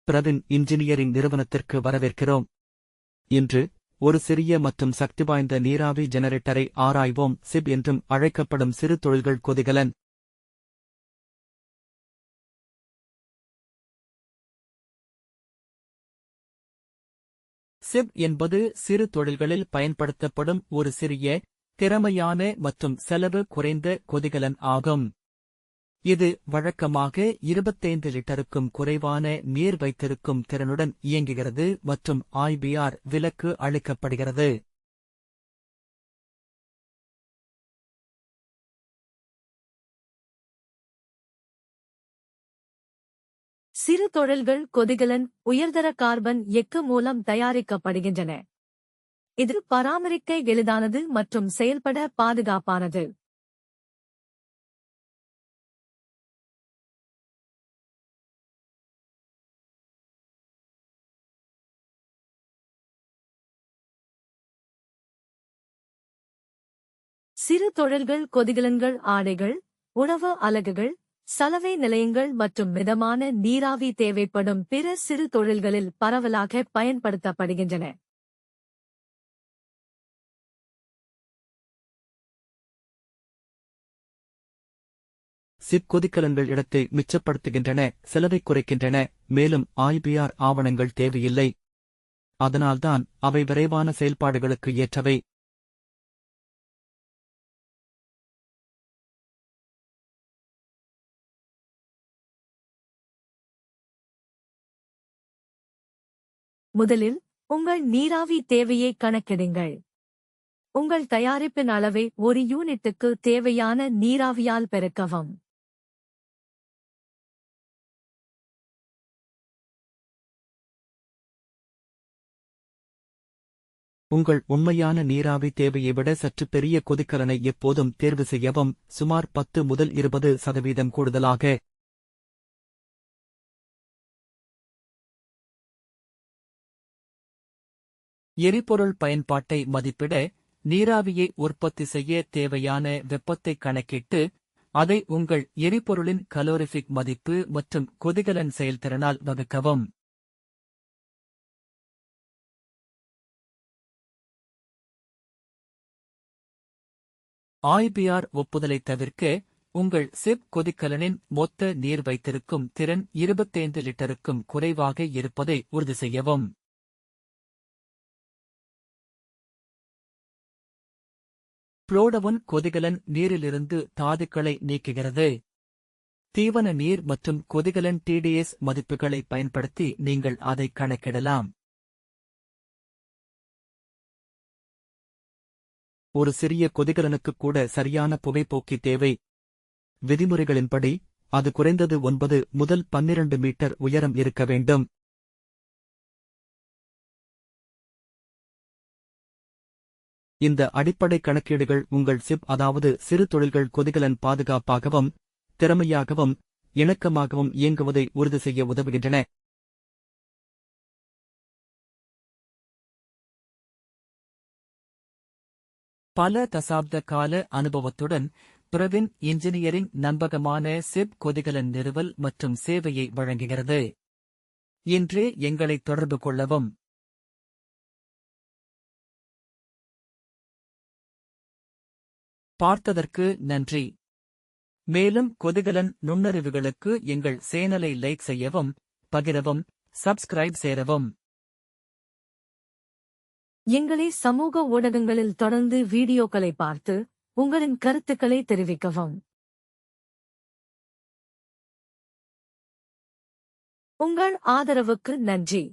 Pravin engineering நிறுவனத்திற்கு வரவேற்கிறோம். இன்று ஒரு சிறிய மற்றும் சக்தி வாய்ந்த நீராவி ஜெனரேட்டரை ஆராய்வோம். சிப் என்றும் அழைக்கப்படும் சிறு தொழில்கள் கொதிகலன். சிப் என்பது சிறு தொழில்களில் பயன்படுத்தப்படும் ஒரு சிறிய, திறமையான மற்றும் செலவு குறைந்த கொதிகலன் ஆகும். இது வழக்கமாக 25 லிட்டருக்கும் குறைவான நீர் வைத்திருக்கும் திறனுடன் இயங்குகிறது மற்றும் IBR விலக்கு அளிக்கப்படுகிறது. சிறு தொழில்கள் கொதிகலன் உயர்தர கார்பன் எக்கு மூலம் தயாரிக்கப்படுகின்றன. இது பராமரிக்க எளிதானது மற்றும் செயல்பட பாதுகாப்பானது. சிறு தொழில்கள் கொதிகலன்கள் ஆடைகள், உணவு அலகுகள், சலவை நிலையங்கள் மற்றும் மிதமான நீராவி தேவைப்படும் பிற சிறு தொழில்களில் பரவலாக பயன்படுத்தப்படுகின்றன. சிப் கொதிகலன்கள் இடத்தை மிச்சப்படுத்துகின்றன, செலவை குறைக்கின்றன, மேலும் IBR ஆவணங்கள் தேவையில்லை. அதனால்தான் அவை விரைவான செயல்பாடுகளுக்கு ஏற்றவை. முதலில் உங்கள் நீராவி தேவையை கணக்கிடுங்கள். உங்கள் தயாரிப்பின் அளவை ஒரு யூனிட்டுக்கு தேவையான நீராவியால் பெருக்கவும். உங்கள் உண்மையான நீராவி தேவையை விட சற்று பெரிய கொதிகலனை எப்போதும் தேர்வு செய்யவும். சுமார் 10 முதல் 20% கூடுதலாக. எரிபொருள் பயன்பாட்டை மதிப்பிட, நீராவியை உற்பத்தி செய்ய தேவையான வெப்பத்தை கணக்கிட்டு, அதை உங்கள் எரிபொருளின் கலோரிஃபிக் மதிப்பு மற்றும் கொதிகலன் செயல்திறனால் வகுக்கவும். IBR ஒப்புதலை தவிர்க்க, உங்கள் சிப் கொதிகலனின் மொத்த நீர் வைத்திருக்கும் திறன் 25 லிட்டருக்கும் குறைவாக இருப்பதை உறுதி செய்யவும். புளோடவுன் கொதிகலன் நீரிலிருந்து தாதுக்களை நீக்குகிறது. தீவன நீர் மற்றும் கொதிகலன் TDS மதிப்புகளை பயன்படுத்தி நீங்கள் அதை கணக்கிடலாம். ஒரு சிறிய கொதிகலனுக்கு கூட சரியான புகைப்போக்கி தேவை. விதிமுறைகளின்படி, அது குறைந்தது 9 முதல் 12 மீட்டர் உயரம் இருக்க வேண்டும். இந்த அடிப்படை கணக்கீடுகள் உங்கள் சிப் அதாவது சிறு தொழில்கள் கொதிகலன் பாதுகாப்பாகவும், திறமையாகவும், இணக்கமாகவும் இயங்குவதை உறுதி செய்ய உதவுகின்றன. பல தசாப்த கால அனுபவத்துடன் பிரவின் இன்ஜினியரிங் நம்பகமான சிப் கொதிகலன் நிறுவல் மற்றும் சேவையை வழங்குகிறது. இன்றே எங்களை தொடர்பு கொள்ளவும். பார்த்ததற்கு நன்றி. மேலும் கொதிகலன் நுண்ணறிவுகளுக்கு எங்கள் சேனலை லைக் செய்யவும், பகிரவும், சப்ஸ்கிரைப் சேரவும். எங்களை சமூக ஊடகங்களில் தொடர்ந்து வீடியோக்களை பார்த்து, உங்களின் கருத்துக்களை தெரிவிக்கவும். உங்கள் ஆதரவுக்கு நன்றி.